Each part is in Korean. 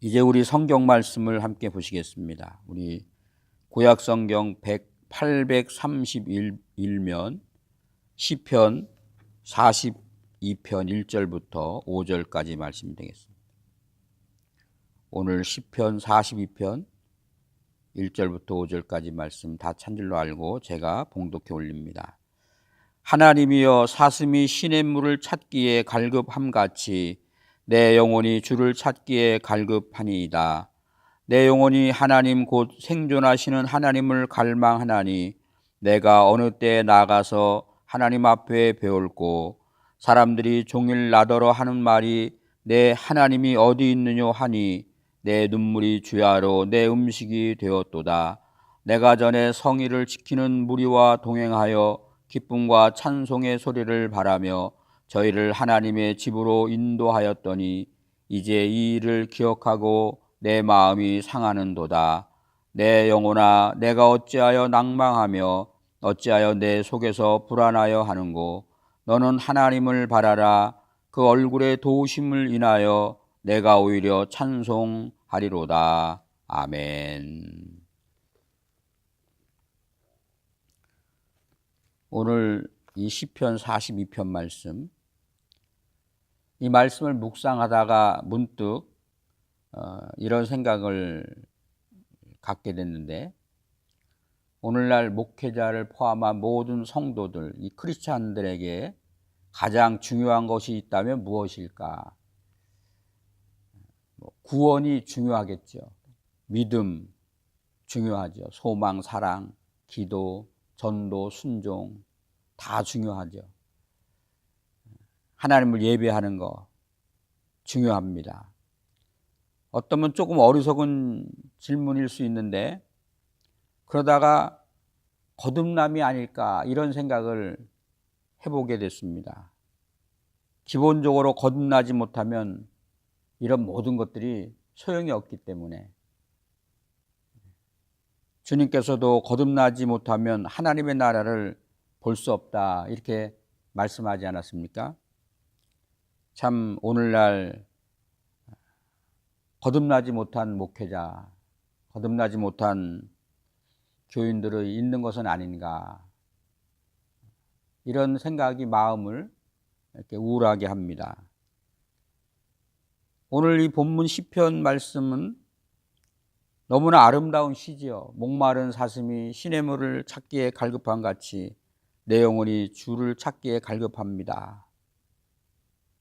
이제 우리 성경 말씀을 함께 보시겠습니다. 우리 구약 성경 831면 시편 42편 1절부터 5절까지 말씀이 되겠습니다. 오늘 시편 42편 1절부터 5절까지 말씀 다 찬줄로 알고 제가 봉독해 올립니다. 하나님이여, 사슴이 시냇물을 찾기에 갈급함같이 내 영혼이 주를 찾기에 갈급하니이다. 내 영혼이 하나님 곧 생존하시는 하나님을 갈망하나니 내가 어느 때에 나가서 하나님 앞에 배울고 사람들이 종일 나더러 하는 말이 내 하나님이 어디 있느뇨 하니 내 눈물이 주야로 내 음식이 되었도다. 내가 전에 성의를 지키는 무리와 동행하여 기쁨과 찬송의 소리를 바라며 저희를 하나님의 집으로 인도하였더니 이제 이 일을 기억하고 내 마음이 상하는도다. 내 영혼아, 내가 어찌하여 낭망하며 어찌하여 내 속에서 불안하여 하는고. 너는 하나님을 바라라. 그 얼굴의 도우심을 인하여 내가 오히려 찬송하리로다. 아멘. 오늘 이 시편 42편 말씀, 이 말씀을 묵상하다가 문득 이런 생각을 갖게 됐는데, 오늘날 목회자를 포함한 모든 성도들, 이 크리스찬들에게 가장 중요한 것이 있다면 무엇일까? 구원이 중요하겠죠. 믿음 중요하죠. 소망, 사랑, 기도, 전도, 순종 다 중요하죠. 하나님을 예배하는 거 중요합니다. 어쩌면 조금 어리석은 질문일 수 있는데, 그러다가 거듭남이 아닐까 이런 생각을 해보게 됐습니다. 기본적으로 거듭나지 못하면 이런 모든 것들이 소용이 없기 때문에, 주님께서도 거듭나지 못하면 하나님의 나라를 볼 수 없다 이렇게 말씀하지 않았습니까? 참 오늘날 거듭나지 못한 목회자, 거듭나지 못한 교인들이 있는 것은 아닌가, 이런 생각이 마음을 이렇게 우울하게 합니다. 오늘 이 본문 시편 말씀은 너무나 아름다운 시지요. 목마른 사슴이 시냇물을 찾기에 갈급한 같이 내 영혼이 주를 찾기에 갈급합니다.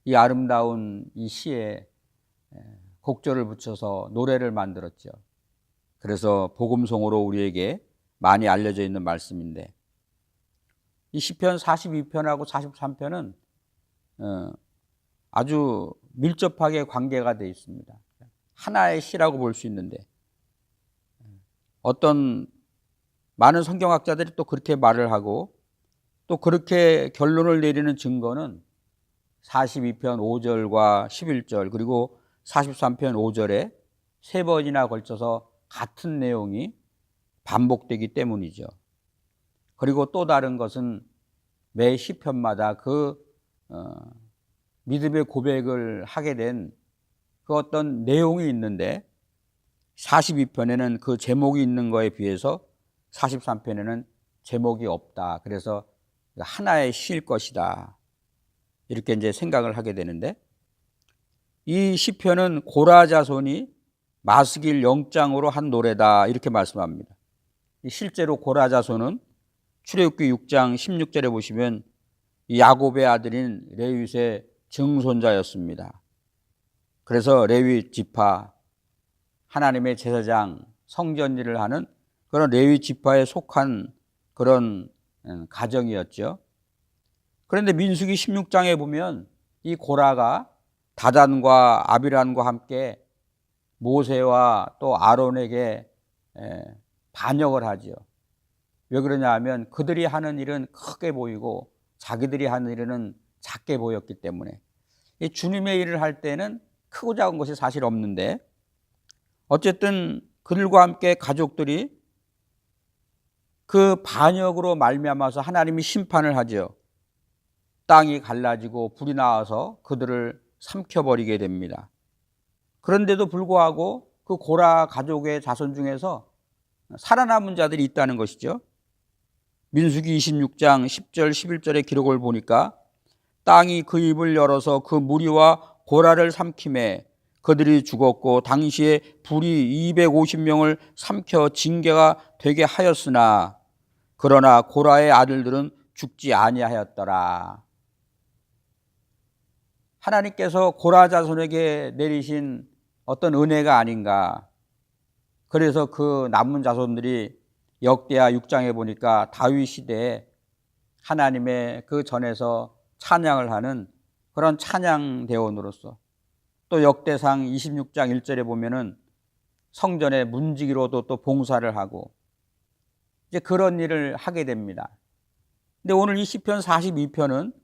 이 아름다운 이 시에 곡절을 붙여서 노래를 만들었죠. 그래서 복음송으로 우리에게 많이 알려져 있는 말씀인데, 이 시편 42편하고 43편은 아주 밀접하게 관계가 되어 있습니다. 하나의 시라고 볼 수 있는데, 어떤 많은 성경학자들이 또 그렇게 말을 하고 또 그렇게 결론을 내리는 증거는 42편 5절과 11절 그리고 43편 5절에 세 번이나 걸쳐서 같은 내용이 반복되기 때문이죠. 그리고 또 다른 것은 매 시편마다 그 믿음의 고백을 하게 된 그 어떤 내용이 있는데, 42편에는 그 제목이 있는 거에 비해서 43편에는 제목이 없다. 그래서 하나의 시일 것이다. 이렇게 이제 생각을 하게 되는데, 이 시편은 고라 자손이 마스길 영장으로 한 노래다 이렇게 말씀합니다. 실제로 고라 자손은 출애굽기 6장 16절에 보시면 야곱의 아들인 레윗의 증손자였습니다. 그래서 레윗 지파, 하나님의 제사장, 성전 일을 하는 그런 레위 지파에 속한 그런 가정이었죠. 그런데 민수기 16장에 보면 이 고라가 다단과 아비란과 함께 모세와 또 아론에게 반역을 하죠. 왜 그러냐 하면 그들이 하는 일은 크게 보이고 자기들이 하는 일은 작게 보였기 때문에, 이 주님의 일을 할 때는 크고 작은 것이 사실 없는데, 어쨌든 그들과 함께 가족들이 그 반역으로 말미암아서 하나님이 심판을 하죠. 땅이 갈라지고 불이 나와서 그들을 삼켜버리게 됩니다. 그런데도 불구하고 그 고라 가족의 자손 중에서 살아남은 자들이 있다는 것이죠. 민수기 26장 10절 11절의 기록을 보니까 땅이 그 입을 열어서 그 무리와 고라를 삼키매 그들이 죽었고 당시에 불이 250명을 삼켜 징계가 되게 하였으나 그러나 고라의 아들들은 죽지 아니하였더라. 하나님께서 고라 자손에게 내리신 어떤 은혜가 아닌가. 그래서 그 남은 자손들이 역대하 6장에 보니까 다윗 시대에 하나님의 그 전에서 찬양을 하는 그런 찬양 대원으로서, 또 역대상 26장 1절에 보면은 성전의 문지기로도 또 봉사를 하고 이제 그런 일을 하게 됩니다. 근데 오늘 이 시편 42편은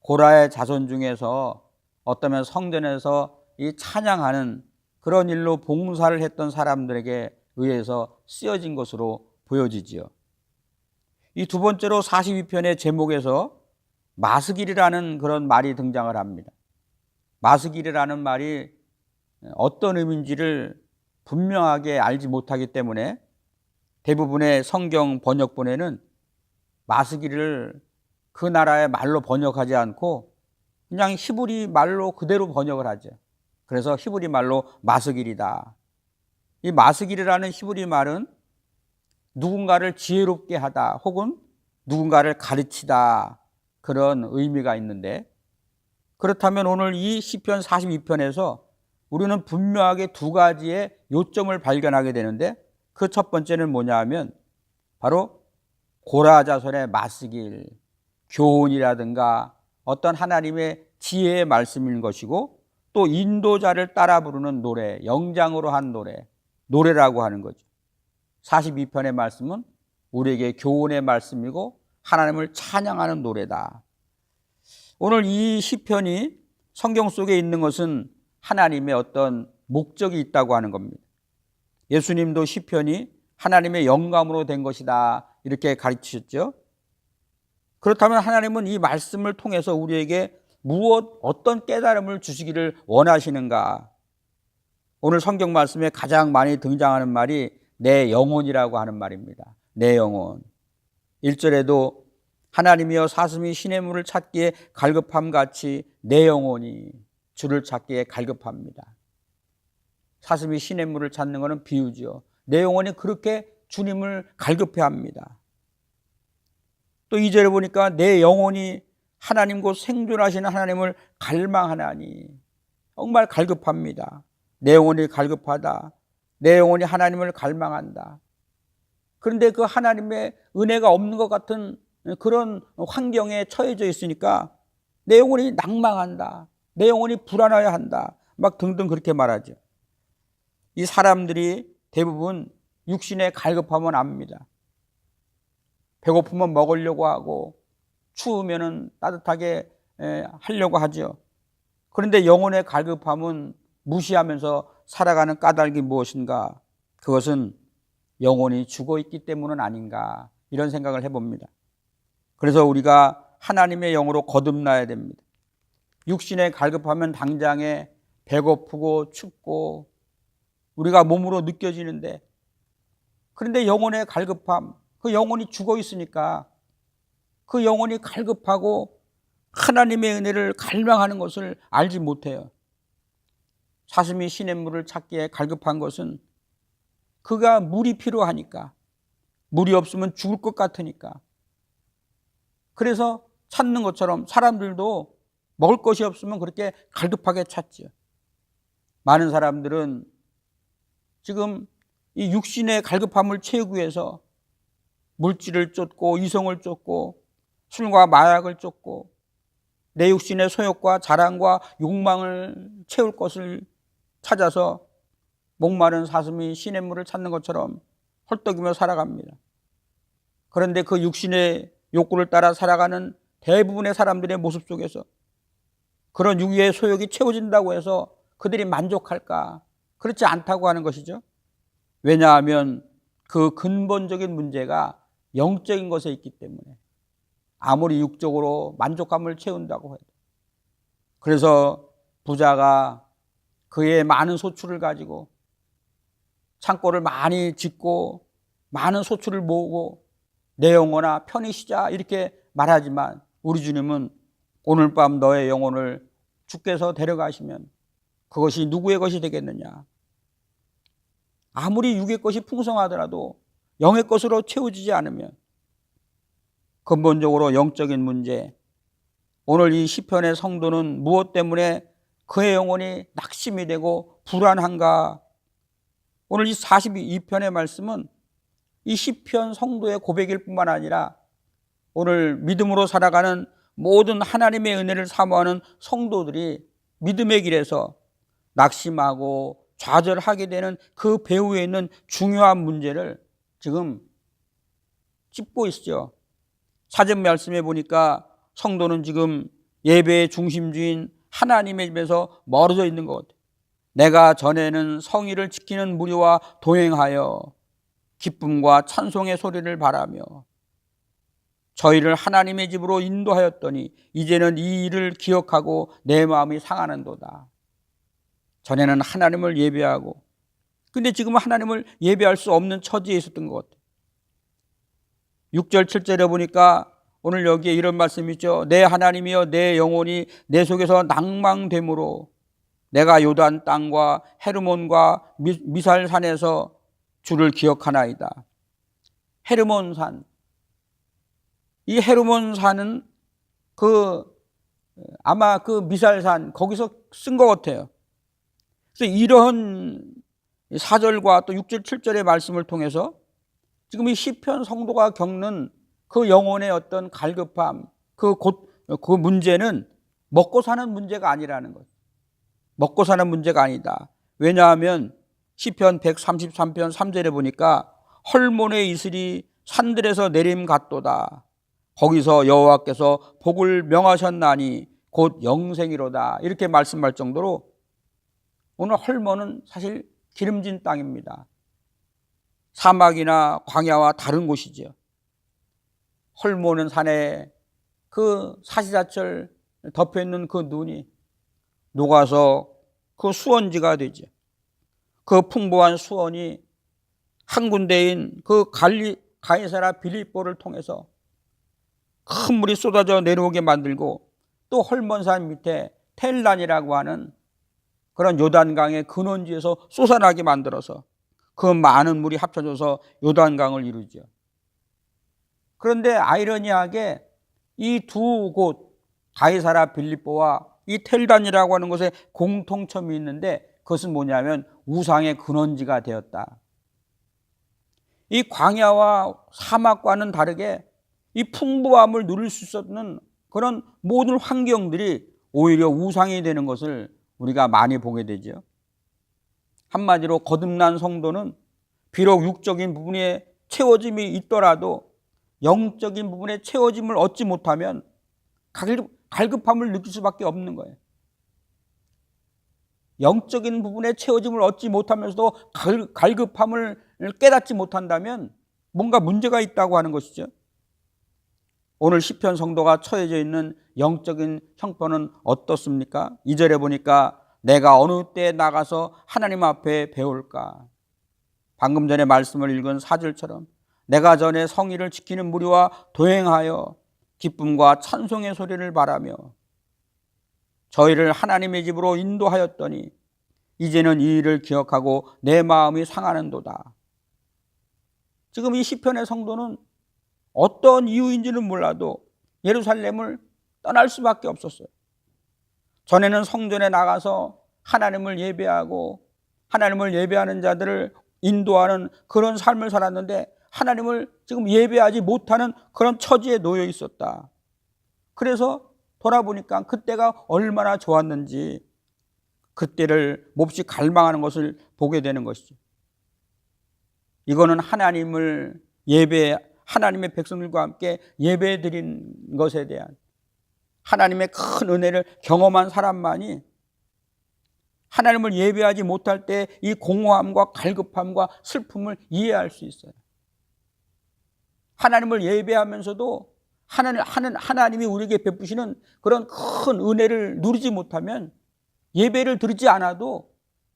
고라의 자손 중에서 어쩌면 성전에서 이 찬양하는 그런 일로 봉사를 했던 사람들에게 의해서 쓰여진 것으로 보여지지요. 이 두 번째로 42편의 제목에서 마스길이라는 그런 말이 등장을 합니다. 마스길이라는 말이 어떤 의미인지를 분명하게 알지 못하기 때문에 대부분의 성경 번역본에는 마스길을 그 나라의 말로 번역하지 않고 그냥 히브리 말로 그대로 번역을 하죠. 그래서 히브리 말로 마스길이다. 이 마스길이라는 히브리 말은 누군가를 지혜롭게 하다 혹은 누군가를 가르치다 그런 의미가 있는데, 그렇다면 오늘 이 시편 42편에서 우리는 분명하게 두 가지의 요점을 발견하게 되는데, 그 첫 번째는 뭐냐 하면 바로 고라 자손의 마스길, 교훈이라든가 어떤 하나님의 지혜의 말씀인 것이고, 또 인도자를 따라 부르는 노래, 영장으로 한 노래라고 하는 거죠. 42편의 말씀은 우리에게 교훈의 말씀이고 하나님을 찬양하는 노래다. 오늘 이 시편이 성경 속에 있는 것은 하나님의 어떤 목적이 있다고 하는 겁니다. 예수님도 시편이 하나님의 영감으로 된 것이다 이렇게 가르치셨죠. 그렇다면 하나님은 이 말씀을 통해서 우리에게 어떤 깨달음을 주시기를 원하시는가? 오늘 성경 말씀에 가장 많이 등장하는 말이 내 영혼이라고 하는 말입니다. 내 영혼. 1절에도 하나님이여 사슴이 시냇물을 찾기에 갈급함 같이 내 영혼이 주를 찾기에 갈급합니다. 사슴이 시냇물을 찾는 것은 비유죠. 내 영혼이 그렇게 주님을 갈급해합니다. 또 2절에 보니까 내 영혼이 하나님 곧 생존하시는 하나님을 갈망하나니, 정말 갈급합니다. 내 영혼이 갈급하다. 내 영혼이 하나님을 갈망한다. 그런데 그 하나님의 은혜가 없는 것 같은 그런 환경에 처해져 있으니까 내 영혼이 낭망한다. 내 영혼이 불안해야 한다. 막 등등 그렇게 말하죠. 이 사람들이 대부분 육신의 갈급함은 압니다. 배고프면 먹으려고 하고 추우면 따뜻하게 하려고 하죠. 그런데 영혼의 갈급함은 무시하면서 살아가는 까닭이 무엇인가? 그것은 영혼이 죽어 있기 때문은 아닌가, 이런 생각을 해봅니다. 그래서 우리가 하나님의 영으로 거듭나야 됩니다. 육신의 갈급하면 당장에 배고프고 춥고 우리가 몸으로 느껴지는데, 그런데 영혼의 갈급함, 그 영혼이 죽어 있으니까 그 영혼이 갈급하고 하나님의 은혜를 갈망하는 것을 알지 못해요. 사슴이 시냇물을 찾기에 갈급한 것은 그가 물이 필요하니까, 물이 없으면 죽을 것 같으니까. 그래서 찾는 것처럼 사람들도 먹을 것이 없으면 그렇게 갈급하게 찾죠. 많은 사람들은 지금 이 육신의 갈급함을 채우기 위해서 물질을 쫓고 이성을 쫓고 술과 마약을 쫓고 내 육신의 소욕과 자랑과 욕망을 채울 것을 찾아서 목마른 사슴이 시냇물을 찾는 것처럼 헐떡이며 살아갑니다. 그런데 그 육신의 욕구를 따라 살아가는 대부분의 사람들의 모습 속에서 그런 육의 소욕이 채워진다고 해서 그들이 만족할까? 그렇지 않다고 하는 것이죠. 왜냐하면 그 근본적인 문제가 영적인 것에 있기 때문에, 아무리 육적으로 만족감을 채운다고 해도. 그래서 부자가 그의 많은 소출을 가지고 창고를 많이 짓고 많은 소출을 모으고 내 영혼아 편히 쉬자 이렇게 말하지만 우리 주님은 오늘 밤 너의 영혼을 주께서 데려가시면 그것이 누구의 것이 되겠느냐. 아무리 육의 것이 풍성하더라도 영의 것으로 채워지지 않으면 근본적으로 영적인 문제, 오늘 이 시편의 성도는 무엇 때문에 그의 영혼이 낙심이 되고 불안한가? 오늘 이 42편의 말씀은 이 시편 성도의 고백일 뿐만 아니라 오늘 믿음으로 살아가는 모든 하나님의 은혜를 사모하는 성도들이 믿음의 길에서 낙심하고 좌절하게 되는 그 배후에 있는 중요한 문제를 지금 짚고 있죠. 사전 말씀에 보니까 성도는 지금 예배의 중심주인 하나님의 집에서 멀어져 있는 것 같아요. 내가 전에는 성의를 지키는 무리와 동행하여 기쁨과 찬송의 소리를 바라며 저희를 하나님의 집으로 인도하였더니 이제는 이 일을 기억하고 내 마음이 상하는도다. 전에는 하나님을 예배하고 근데 지금은 하나님을 예배할 수 없는 처지에 있었던 것 같아요. 6절 7절에 보니까 오늘 여기에 이런 말씀이 있죠. 내 하나님이여 내 영혼이 내 속에서 낭망되므로 내가 요단 땅과 헤르몬과 미살산에서 주를 기억하나이다. 헤르몬산, 이 헤르몬산은 아마 그 미살산 거기서 쓴 것 같아요. 그래서 이런 4절과 또 6절 7절의 말씀을 통해서 지금 이 시편 성도가 겪는 그 영혼의 어떤 갈급함, 그 문제는 먹고 사는 문제가 아니라는 거예요. 먹고 사는 문제가 아니다. 왜냐하면 시편 133편 3절에 보니까 헐몬의 이슬이 산들에서 내림 같도다. 거기서 여호와께서 복을 명하셨나니 곧 영생이로다. 이렇게 말씀할 정도로 오늘 헐몬은 사실 기름진 땅입니다. 사막이나 광야와 다른 곳이죠. 헐몬은 산에 그 사시사철 덮여있는 그 눈이 녹아서 그 수원지가 되죠. 그 풍부한 수원이 한 군데인 그 가이사라 빌립보를 통해서 큰 물이 쏟아져 내려오게 만들고 또 헐몬산 밑에 텔란이라고 하는 그런 요단강의 근원지에서 솟아나게 만들어서 그 많은 물이 합쳐져서 요단강을 이루죠. 그런데 아이러니하게 이 두 곳 가이사라 빌립보와 이 텔단이라고 하는 곳에 공통점이 있는데 그것은 뭐냐면 우상의 근원지가 되었다. 이 광야와 사막과는 다르게 이 풍부함을 누릴 수 있었는 그런 모든 환경들이 오히려 우상이 되는 것을 우리가 많이 보게 되죠. 한마디로 거듭난 성도는 비록 육적인 부분에 채워짐이 있더라도 영적인 부분에 채워짐을 얻지 못하면 갈급함을 느낄 수밖에 없는 거예요. 영적인 부분에 채워짐을 얻지 못하면서도 갈급함을 깨닫지 못한다면 뭔가 문제가 있다고 하는 것이죠. 오늘 시편 성도가 처해져 있는 영적인 형편은 어떻습니까? 2절에 보니까 내가 어느 때에 나가서 하나님 앞에 배울까? 방금 전에 말씀을 읽은 4절처럼 내가 전에 성의를 지키는 무리와 동행하여 기쁨과 찬송의 소리를 바라며 저희를 하나님의 집으로 인도하였더니 이제는 이 일을 기억하고 내 마음이 상하는도다. 지금 이 시편의 성도는 어떤 이유인지는 몰라도 예루살렘을 떠날 수밖에 없었어요. 전에는 성전에 나가서 하나님을 예배하고 하나님을 예배하는 자들을 인도하는 그런 삶을 살았는데 하나님을 지금 예배하지 못하는 그런 처지에 놓여 있었다. 그래서 돌아보니까 그때가 얼마나 좋았는지 그때를 몹시 갈망하는 것을 보게 되는 것이죠. 이거는 하나님의 백성들과 함께 예배드린 것에 대한 하나님의 큰 은혜를 경험한 사람만이 하나님을 예배하지 못할 때 이 공허함과 갈급함과 슬픔을 이해할 수 있어요. 하나님을 예배하면서도 하나님이 우리에게 베푸시는 그런 큰 은혜를 누리지 못하면 예배를 드리지 않아도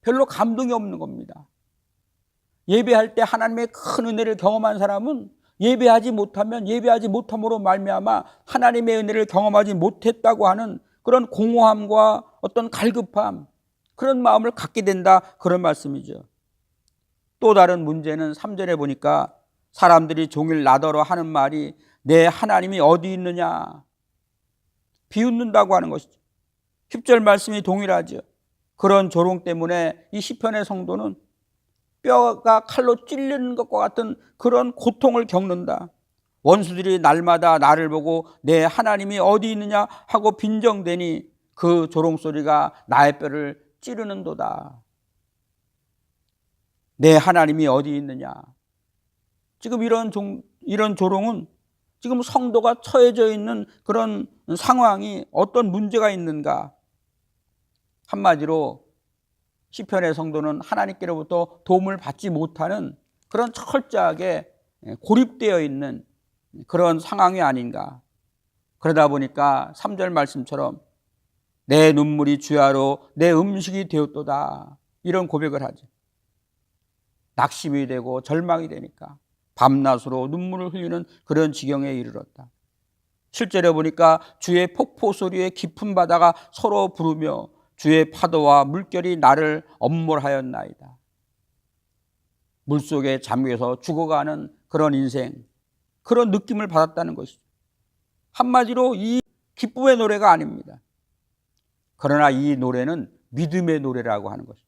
별로 감동이 없는 겁니다. 예배할 때 하나님의 큰 은혜를 경험한 사람은 예배하지 못하면 예배하지 못함으로 말미암아 하나님의 은혜를 경험하지 못했다고 하는 그런 공허함과 어떤 갈급함, 그런 마음을 갖게 된다, 그런 말씀이죠. 또 다른 문제는 3절에 보니까 사람들이 종일 나더러 하는 말이 내 하나님이 어디 있느냐, 비웃는다고 하는 것이죠. 10절 말씀이 동일하죠. 그런 조롱 때문에 이 시편의 성도는 뼈가 칼로 찔리는 것과 같은 그런 고통을 겪는다. 원수들이 날마다 나를 보고 내 하나님이 어디 있느냐 하고 빈정대니 그 조롱소리가 나의 뼈를 찌르는도다. 내 하나님이 어디 있느냐. 지금 이런 조롱은 지금 성도가 처해져 있는 그런 상황이 어떤 문제가 있는가. 한마디로 시편의 성도는 하나님께로부터 도움을 받지 못하는 그런 철저하게 고립되어 있는 그런 상황이 아닌가. 그러다 보니까 3절 말씀처럼 내 눈물이 주야로 내 음식이 되었도다, 이런 고백을 하죠. 낙심이 되고 절망이 되니까 밤낮으로 눈물을 흘리는 그런 지경에 이르렀다. 실제로 보니까 주의 폭포 소리에 깊은 바다가 서로 부르며 주의 파도와 물결이 나를 엄몰하였나이다. 물속에 잠겨서 죽어가는 그런 인생, 그런 느낌을 받았다는 것이죠. 한마디로 이 기쁨의 노래가 아닙니다. 그러나 이 노래는 믿음의 노래라고 하는 것이죠.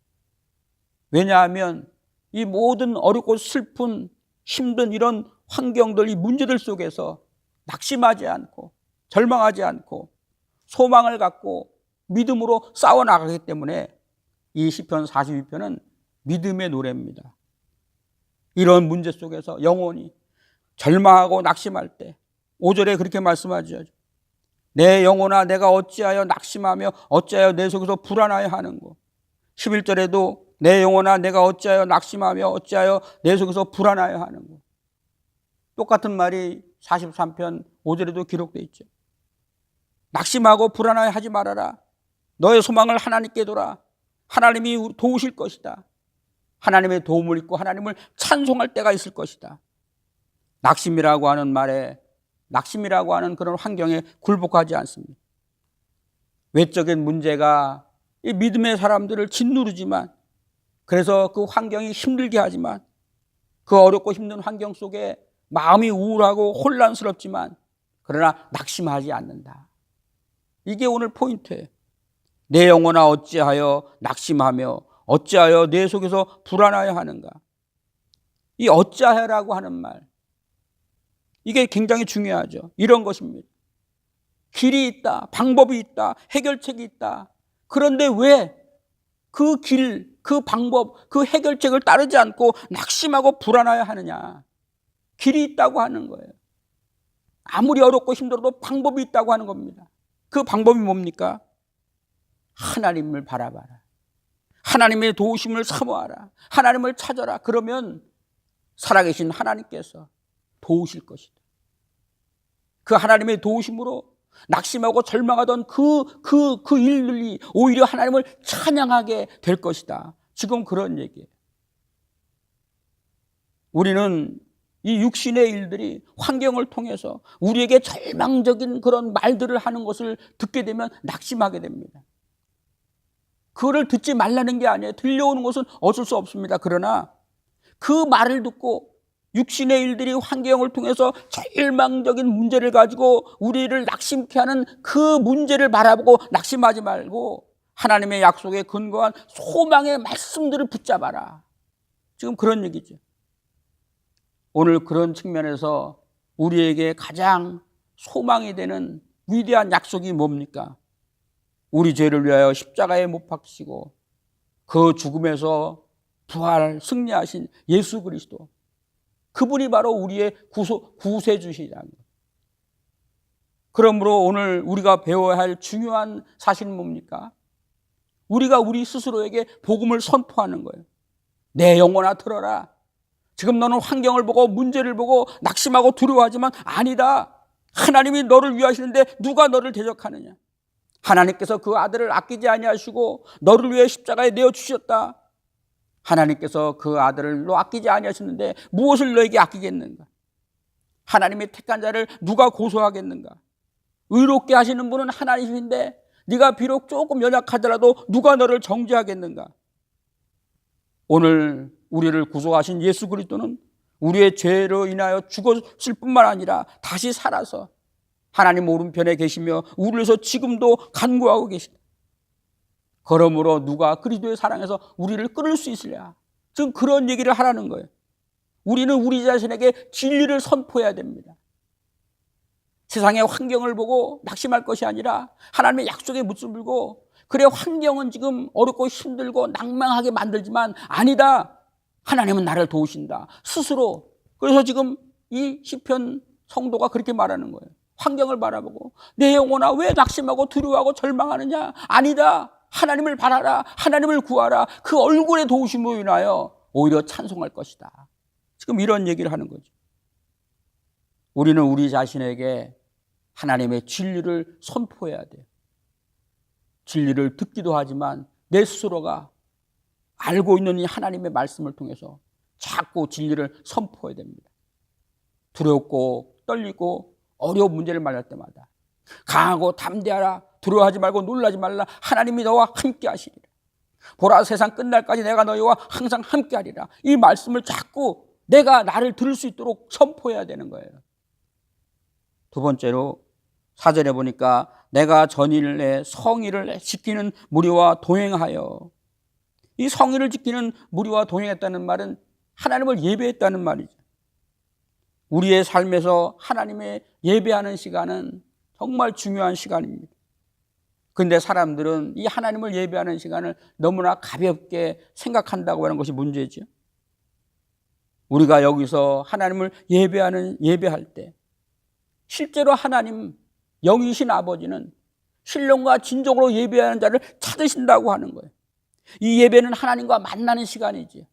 왜냐하면 이 모든 어렵고 슬픈 힘든 이런 환경들, 이 문제들 속에서 낙심하지 않고 절망하지 않고 소망을 갖고 믿음으로 싸워나가기 때문에 이 시편 42편은 믿음의 노래입니다. 이런 문제 속에서 영혼이 절망하고 낙심할 때 5절에 그렇게 말씀하죠. 내 영혼아 내가 어찌하여 낙심하며 어찌하여 내 속에서 불안하여 하는고. 11절에도 내 영혼아 내가 어찌하여 낙심하며 어찌하여 내 속에서 불안하여 하는고. 똑같은 말이 43편 5절에도 기록되어 있죠. 낙심하고 불안하여 하지 말아라. 너의 소망을 하나님께 둬라. 하나님이 도우실 것이다. 하나님의 도움을 잊고 하나님을 찬송할 때가 있을 것이다. 낙심이라고 하는 말에, 낙심이라고 하는 그런 환경에 굴복하지 않습니다. 외적인 문제가 이 믿음의 사람들을 짓누르지만, 그래서 그 환경이 힘들게 하지만, 그 어렵고 힘든 환경 속에 마음이 우울하고 혼란스럽지만 그러나 낙심하지 않는다. 이게 오늘 포인트예요. 내 영혼아 어찌하여 낙심하며 어찌하여 내 속에서 불안하여 하는가. 이 어찌하여라고 하는 말, 이게 굉장히 중요하죠. 이런 것입니다. 길이 있다, 방법이 있다, 해결책이 있다. 그런데 왜 그 길, 그 방법, 그 해결책을 따르지 않고 낙심하고 불안하여 하느냐. 길이 있다고 하는 거예요. 아무리 어렵고 힘들어도 방법이 있다고 하는 겁니다. 그 방법이 뭡니까? 하나님을 바라봐라. 하나님의 도우심을 사모하라. 하나님을 찾아라. 그러면 살아계신 하나님께서 도우실 것이다. 그 하나님의 도우심으로 낙심하고 절망하던 그 일들이 오히려 하나님을 찬양하게 될 것이다. 지금 그런 얘기예요. 우리는 이 육신의 일들이 환경을 통해서 우리에게 절망적인 그런 말들을 하는 것을 듣게 되면 낙심하게 됩니다. 그거를 듣지 말라는 게 아니에요. 들려오는 것은 어쩔 수 없습니다. 그러나 그 말을 듣고 육신의 일들이 환경을 통해서 절망적인 문제를 가지고 우리를 낙심케 하는 그 문제를 바라보고 낙심하지 말고 하나님의 약속에 근거한 소망의 말씀들을 붙잡아라. 지금 그런 얘기죠. 오늘 그런 측면에서 우리에게 가장 소망이 되는 위대한 약속이 뭡니까? 우리 죄를 위하여 십자가에 못 박히시고 그 죽음에서 부활 승리하신 예수 그리스도, 그분이 바로 우리의 구세주시라는 것. 그러므로 오늘 우리가 배워야 할 중요한 사실은 뭡니까? 우리가 우리 스스로에게 복음을 선포하는 거예요. 내 영혼아 들어라. 지금 너는 환경을 보고 문제를 보고 낙심하고 두려워하지만 아니다. 하나님이 너를 위하시는데 누가 너를 대적하느냐. 하나님께서 그 아들을 아끼지 아니하시고 너를 위해 십자가에 내어주셨다. 하나님께서 그 아들을 너 아끼지 아니하셨는데 무엇을 너에게 아끼겠는가? 하나님의 택한 자를 누가 고소하겠는가? 의롭게 하시는 분은 하나님인데 네가 비록 조금 연약하더라도 누가 너를 정죄하겠는가? 오늘 우리를 구속하신 예수 그리스도는 우리의 죄로 인하여 죽었을 뿐만 아니라 다시 살아서 하나님 오른편에 계시며 우리를 위해서 지금도 간구하고 계시다. 그러므로 누가 그리스도의 사랑에서 우리를 끊을 수 있으랴? 지금 그런 얘기를 하라는 거예요. 우리는 우리 자신에게 진리를 선포해야 됩니다. 세상의 환경을 보고 낙심할 것이 아니라 하나님의 약속에 묻어물고, 그래 환경은 지금 어렵고 힘들고 낭망하게 만들지만 아니다, 하나님은 나를 도우신다 스스로. 그래서 지금 이 시편 성도가 그렇게 말하는 거예요. 환경을 바라보고 내 영혼아 왜 낙심하고 두려워하고 절망하느냐? 아니다, 하나님을 바라라, 하나님을 구하라. 그 얼굴의 도우심으로 인하여 오히려 찬송할 것이다. 지금 이런 얘기를 하는 거죠. 우리는 우리 자신에게 하나님의 진리를 선포해야 돼요. 진리를 듣기도 하지만 내 스스로가 알고 있는 이 하나님의 말씀을 통해서 자꾸 진리를 선포해야 됩니다. 두렵고 떨리고 어려운 문제를 만날 때마다 강하고 담대하라, 두려워하지 말고 놀라지 말라, 하나님이 너와 함께 하시리라. 보라, 세상 끝날까지 내가 너희와 항상 함께 하리라. 이 말씀을 자꾸 내가 나를 들을 수 있도록 선포해야 되는 거예요. 두 번째로 4절에 보니까 내가 전일에 성의를 지키는 무리와 동행하여, 이 성의를 지키는 무리와 동행했다는 말은 하나님을 예배했다는 말이죠. 우리의 삶에서 하나님의 예배하는 시간은 정말 중요한 시간입니다. 그런데 사람들은 이 하나님을 예배하는 시간을 너무나 가볍게 생각한다고 하는 것이 문제죠. 우리가 여기서 하나님을 예배할 때 실제로 하나님 영이신 아버지는 신령과 진정으로 예배하는 자를 찾으신다고 하는 거예요. 이 예배는 하나님과 만나는 시간이지.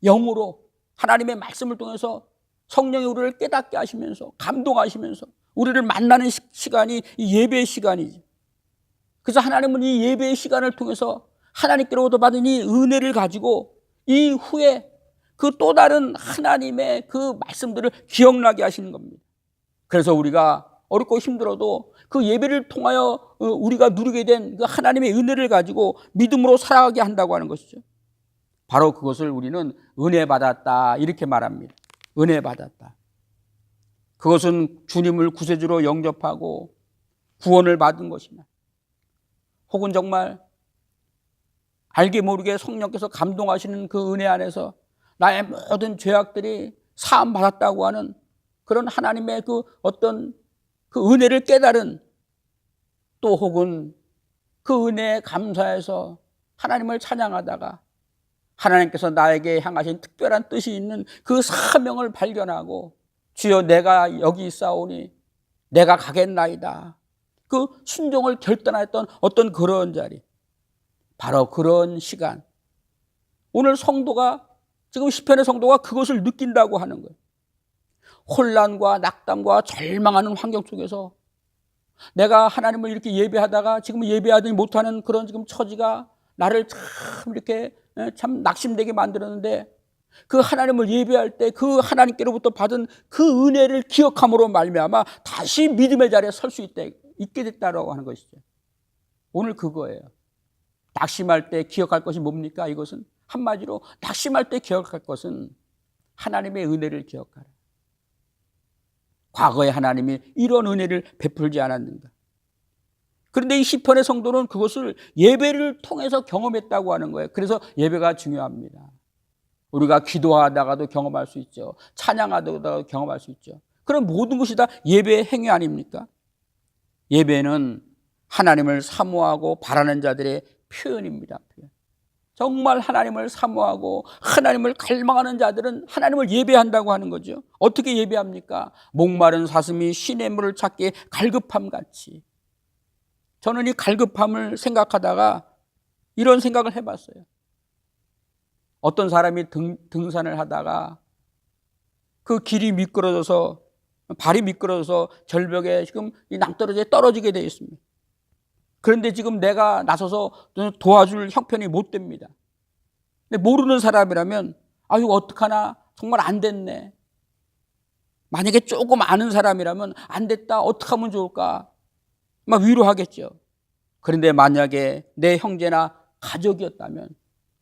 영으로 하나님의 말씀을 통해서 성령이 우리를 깨닫게 하시면서 감동하시면서 우리를 만나는 시간이 이 예배의 시간이지. 그래서 하나님은 이 예배의 시간을 통해서 하나님께로부터 받은 이 은혜를 가지고 이후에 그 또 다른 하나님의 그 말씀들을 기억나게 하시는 겁니다. 그래서 우리가 어렵고 힘들어도 그 예배를 통하여 우리가 누리게 된 그 하나님의 은혜를 가지고 믿음으로 살아가게 한다고 하는 것이죠. 바로 그것을 우리는 은혜 받았다 이렇게 말합니다. 은혜 받았다. 그것은 주님을 구세주로 영접하고 구원을 받은 것이나, 혹은 정말 알게 모르게 성령께서 감동하시는 그 은혜 안에서 나의 모든 죄악들이 사함 받았다고 하는 그런 하나님의 그 어떤 그 은혜를 깨달은, 또 혹은 그 은혜에 감사해서 하나님을 찬양하다가 하나님께서 나에게 향하신 특별한 뜻이 있는 그 사명을 발견하고 주여 내가 여기 있사오니 내가 가겠나이다, 그 순종을 결단했던 어떤 그런 자리, 바로 그런 시간, 오늘 성도가 지금 시편의 성도가 그것을 느낀다고 하는 거예요. 혼란과 낙담과 절망하는 환경 속에서 내가 하나님을 이렇게 예배하다가 지금 예배하지 못하는 그런 지금 처지가 나를 참 이렇게 참 낙심되게 만들었는데, 그 하나님을 예배할 때 그 하나님께로부터 받은 그 은혜를 기억함으로 말미암아 다시 믿음의 자리에 설 수 있게 됐다라고 하는 것이죠. 오늘 그거예요. 낙심할 때 기억할 것이 뭡니까? 이것은 한마디로 낙심할 때 기억할 것은 하나님의 은혜를 기억하라. 과거에 하나님이 이런 은혜를 베풀지 않았는가? 그런데 이 시편의 성도는 그것을 예배를 통해서 경험했다고 하는 거예요. 그래서 예배가 중요합니다. 우리가 기도하다가도 경험할 수 있죠. 찬양하다가도 경험할 수 있죠. 그런 모든 것이 다 예배의 행위 아닙니까? 예배는 하나님을 사모하고 바라는 자들의 표현입니다. 정말 하나님을 사모하고 하나님을 갈망하는 자들은 하나님을 예배한다고 하는 거죠. 어떻게 예배합니까? 목마른 사슴이 시냇물을 찾기에 갈급함 같이. 저는 이 갈급함을 생각하다가 이런 생각을 해봤어요. 어떤 사람이 등산을 하다가 그 길이 미끄러져서, 발이 미끄러져서 절벽에 지금 이 낭떠러지에 떨어지게 되어 있습니다. 그런데 지금 내가 나서서 도와줄 형편이 못 됩니다. 근데 모르는 사람이라면 아유 어떡하나 정말 안 됐네. 만약에 조금 아는 사람이라면 안 됐다 어떡하면 좋을까 막 위로하겠죠. 그런데 만약에 내 형제나 가족이었다면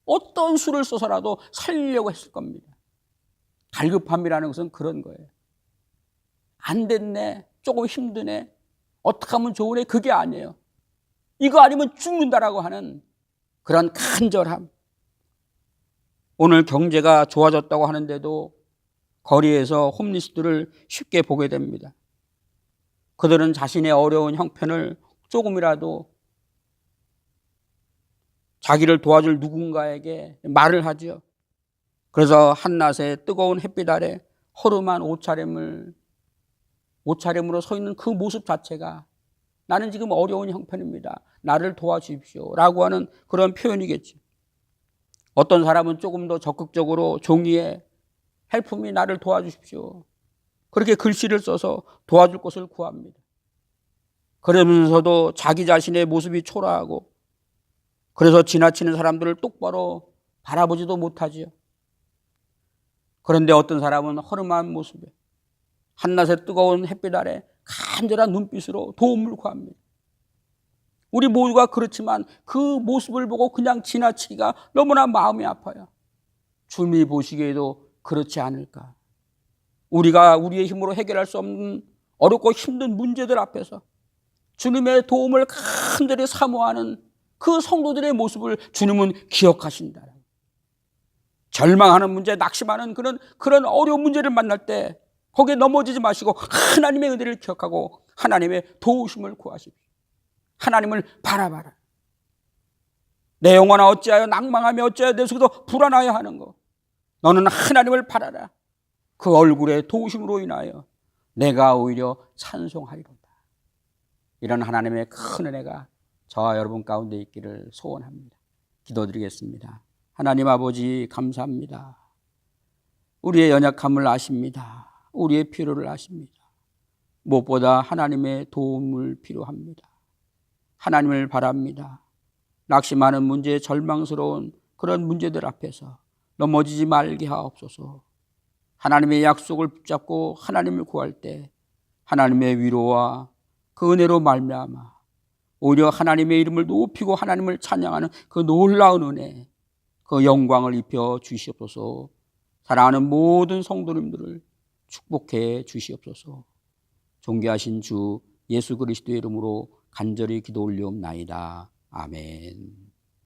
어떤 수를 써서라도 살리려고 했을 겁니다. 갈급함이라는 것은 그런 거예요. 안 됐네, 조금 힘드네, 어떡하면 좋으네, 그게 아니에요. 이거 아니면 죽는다라고 하는 그런 간절함. 오늘 경제가 좋아졌다고 하는데도 거리에서 홈리스들을 쉽게 보게 됩니다. 그들은 자신의 어려운 형편을 조금이라도 자기를 도와줄 누군가에게 말을 하죠. 그래서 한낮의 뜨거운 햇빛 아래 허름한 옷차림으로 서 있는 그 모습 자체가 나는 지금 어려운 형편입니다, 나를 도와주십시오 라고 하는 그런 표현이겠죠. 어떤 사람은 조금 더 적극적으로 종이에 헬프미 나를 도와주십시오, 그렇게 글씨를 써서 도와줄 것을 구합니다. 그러면서도 자기 자신의 모습이 초라하고 그래서 지나치는 사람들을 똑바로 바라보지도 못하지요. 그런데 어떤 사람은 허름한 모습에 한낮의 뜨거운 햇빛 아래 간절한 눈빛으로 도움을 구합니다. 우리 모두가 그렇지만 그 모습을 보고 그냥 지나치기가 너무나 마음이 아파요. 주님이 보시기에도 그렇지 않을까. 우리가 우리의 힘으로 해결할 수 없는 어렵고 힘든 문제들 앞에서 주님의 도움을 간절히 사모하는 그 성도들의 모습을 주님은 기억하신다. 절망하는 문제, 낙심하는 그런 어려운 문제를 만날 때 거기에 넘어지지 마시고 하나님의 은혜를 기억하고 하나님의 도우심을 구하십시오. 하나님을 바라봐라. 내 영혼아 어찌하여 낭망하며 어찌하여 내 속에서 불안하여 하는 거. 너는 하나님을 바라라. 그 얼굴의 도우심으로 인하여 내가 오히려 찬송하리로다. 이런 하나님의 큰 은혜가 저와 여러분 가운데 있기를 소원합니다. 기도드리겠습니다. 하나님 아버지 감사합니다. 우리의 연약함을 아십니다. 우리의 필요를 아십니다. 무엇보다 하나님의 도움을 필요합니다. 하나님을 바랍니다. 낙심하는 문제, 절망스러운 그런 문제들 앞에서 넘어지지 말게 하옵소서. 하나님의 약속을 붙잡고 하나님을 구할 때 하나님의 위로와 그 은혜로 말미암아 오히려 하나님의 이름을 높이고 하나님을 찬양하는 그 놀라운 은혜, 그 영광을 입혀 주시옵소서. 사랑하는 모든 성도님들을 축복해 주시옵소서. 존귀하신 주 예수 그리스도의 이름으로 간절히 기도 올리옵나이다. 아멘.